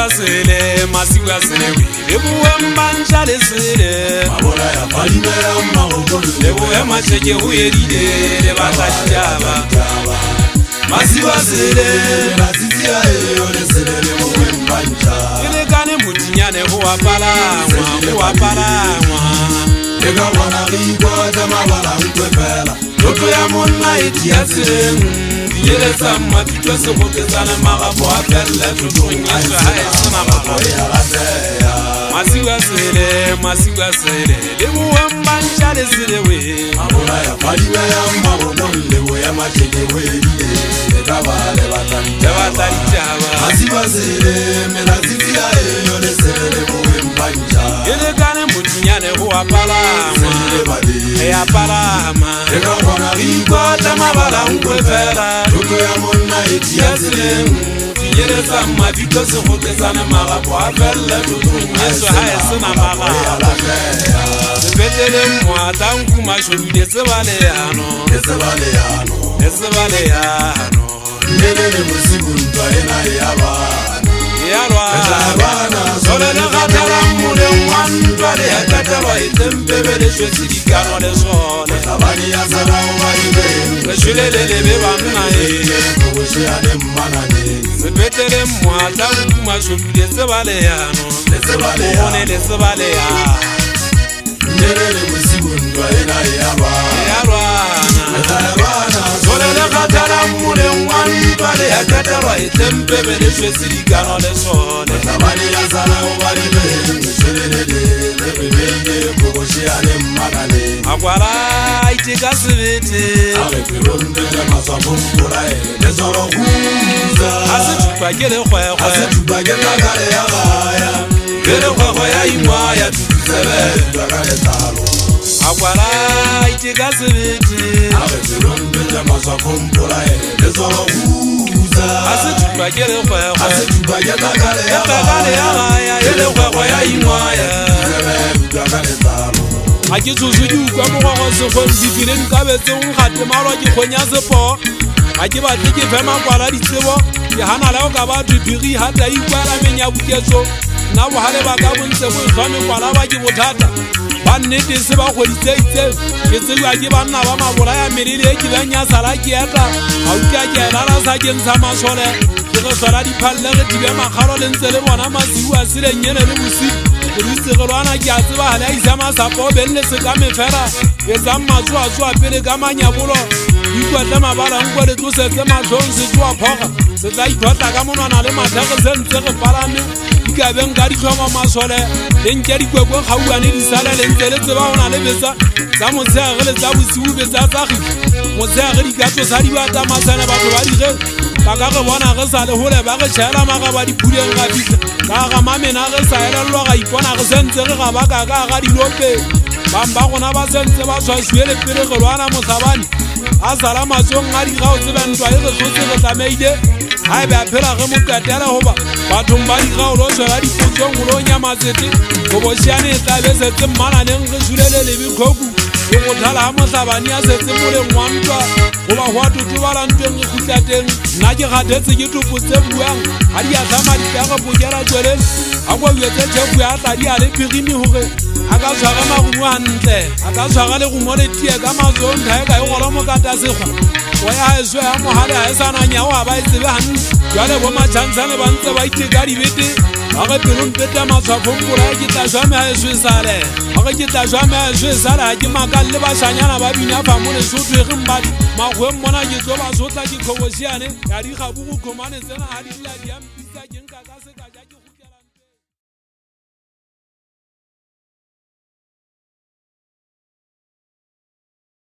Masiwa sele le buwembancha le sele Mabola ya palime ya mahogolo le buwema cheke huyeride le batajaba Masiwa sele la titia eyo le sele le buwembancha ile kane mutinyane huwa palangwa Ega wana rigwa jamabala ukwepela Toto ya monna itiase Yele sama tutwe se hotezana magapo apelle tutunya haesana magapo Masiwa sele le buwembancha le sele we Mabola ya palime ya mahogolo le buwema cheke huyeride Ega wale Tabatajaba Masiwa sele la titia eyo le sele le buwembancha Ile kane mutinyane huwa palangwa Ya palama Ega wana rigwa Tamabala ukwefela Toto ya monna itiase Yele sama tutwe se hotezana magapo apelle tutunya haesana magapo Sepetele mwata nkuma shobide sebaleyano Ndelele musibu ntwaena yabana Yalwa Solele gatala mule mwantwale ya tatalwa itempebele shwesidikano le sole Tabani ya sana uwaibe Reshulelele bebanna Kubushi ane mmanane Sepetele mwata nkuma shobide sebaleyano Onele sebaleya Ndelele musibu ntwaena yabana Solele gatala mule mwantwale ya tatalwa itempebele shwesidikano le sole Tabani ya sana uwaibe Shulelele Kubushi ane mmanane Akwala itika sibete Arepironde maswapo mpurae Nezoro kuza Asitupa kele khwekwe Asitupa kele kale ya gaya Kele khwekwe ya imwaya Sebe Dwagale talo Akwala itika sibete Arepironde maswapo mpurae Nezoro kuza Asitupa kele khwekwe Asitupa kele kale ya gaya Kele khwekwe ya imwaya Sebe Dwagale talo Aki tsuzuki ukwa mokgwakgo sekgweng dipile nkabetse nkgate malwa ke kgonya sepo Aki batle ke fe makwala ditsebo ke hana leo ka batho piri hata ikwela menya buketso nna bohale ba ka bontse bo ehlwa mekwala ba ke bothata ba nnete se ba kgoditse itse ke tsebiwa ke banna ba mabola ya melele e ke benyasala ke eta gauka ke elalasa ke ntsha masole ke re hlola diphalle re dibe makgalo le ntse le bona masiu a selengene le bosigo Rusegelwana ke a tseba hale a isa masapo belle se ka mefera e tsang matsoatsoa pele ka manyabolo ikwetle mabala nkwe le tlosetse matlhong se tsoa phoga se tla ithotla ka monwana le mathege se ntse re palame ikabeng ka ditlhongo masole le nke dikwekwe kgauane di sale le ntse le tseba go na le betsa tsa motshege le tsa bosiu betsa tsa gidi motshege di ka tsosa di bata masane batho ba dige ba ka re bona re sa le hole ba re tšhaela maga ba dipuleng ga fitlhe ka ga mamena re sa elelelwa ga ipona re sentse re ga ba ka ga dilope bang ba gona ba sentse ba tshwasiwe le pele ge lwana motlhabane a sala matsong a digao tsebentwa e re tlotse re tlameile ga ebe a phela ge motetele goba bathong ba digao lo tshwela dipotsong go lo nyamatsete go bošiane e tlabe setse mmananeng re sulele lebikgoku go go thala ga motlhabane a setse moleng wa ntwa goba go a totobala ntweng e khutla teng nna ke kgathetse ke topo tse buang ga di a tlama dikago pokela tsweleng a kwa uetse thefu ya tla di a le phirimi gore a ka tshwara magumo gantle a ka tshwara le gomo le tie ka matsong thae ka e golo mokata sekgwa go ya gaeswe ya mogale ga e sananyago ga ba e tsebe gantle jale bo matšhansane ba ntse ba iteka dibete ga ge pelongpete matshwafompola ke tla jwa megaeswe sale ga ge ke tla jwa megaeswe sale ga ke makale le bašanyana ba bina fa mo lesotho egeng bate makgweng mona ke tlo ba sotla ke kgobosiane ya dikgabogo khomane tsena ga di dila diam